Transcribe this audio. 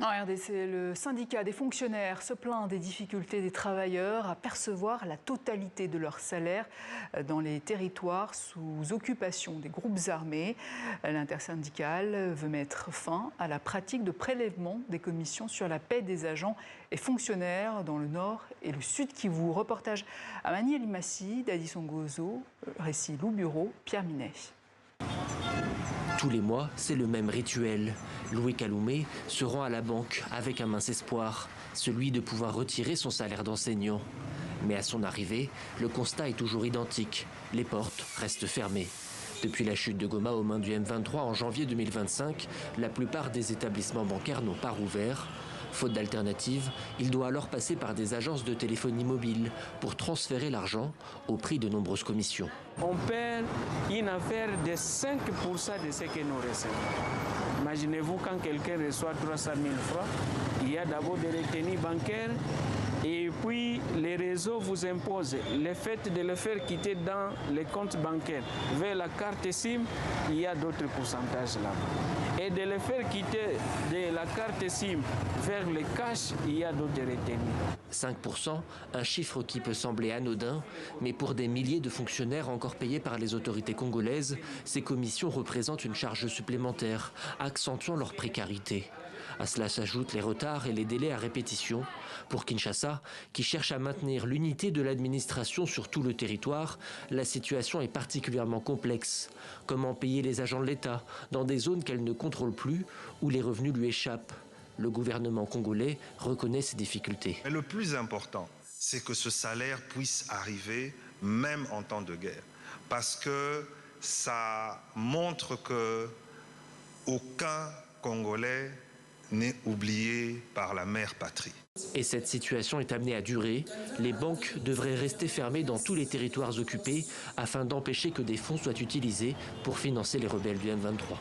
En RDC, le syndicat des fonctionnaires se plaint des difficultés des travailleurs à percevoir la totalité de leur salaire dans les territoires sous occupation des groupes armés. L'intersyndicale veut mettre fin à la pratique de prélèvement des commissions sur la paie des agents et fonctionnaires dans le nord et le sud Kivu. Reportage à Manié-Limassy, d'Addisson Gozo, récit Lou Bureau, Pierre Minet. Tous les mois, c'est le même rituel. Louis Kaloumé se rend à la banque avec un mince espoir, celui de pouvoir retirer son salaire d'enseignant. Mais à son arrivée, le constat est toujours identique. Les portes restent fermées. Depuis la chute de Goma aux mains du M23 en janvier 2025, la plupart des établissements bancaires n'ont pas rouvert. Faute d'alternative, il doit alors passer par des agences de téléphonie mobile pour transférer l'argent au prix de nombreuses commissions. On perd une affaire de 5% de ce que nous recevons. Imaginez-vous quand quelqu'un reçoit 300 000 francs, il y a d'abord des retenues bancaires et puis les réseaux vous imposent le fait de le faire quitter dans les comptes bancaires vers la carte SIM, il y a d'autres pourcentages là-bas. Et de le faire quitter de la carte SIM vers le cash, il y a d'autres retenues. 5%, un chiffre qui peut sembler anodin, mais pour des milliers de fonctionnaires encore payés par les autorités congolaises, ces commissions représentent une charge supplémentaire, accentuant leur précarité. À cela s'ajoutent les retards et les délais à répétition. Pour Kinshasa, qui cherche à maintenir l'unité de l'administration sur tout le territoire, la situation est particulièrement complexe. Comment payer les agents de l'État dans des zones qu'elle ne contrôle plus, où les revenus lui échappent? Le gouvernement congolais reconnaît ces difficultés. Mais le plus important, c'est que ce salaire puisse arriver même en temps de guerre. Parce que ça montre que aucun Congolais n'est oublié par la mère patrie. Et cette situation est amenée à durer. Les banques devraient rester fermées dans tous les territoires occupés afin d'empêcher que des fonds soient utilisés pour financer les rebelles du M23.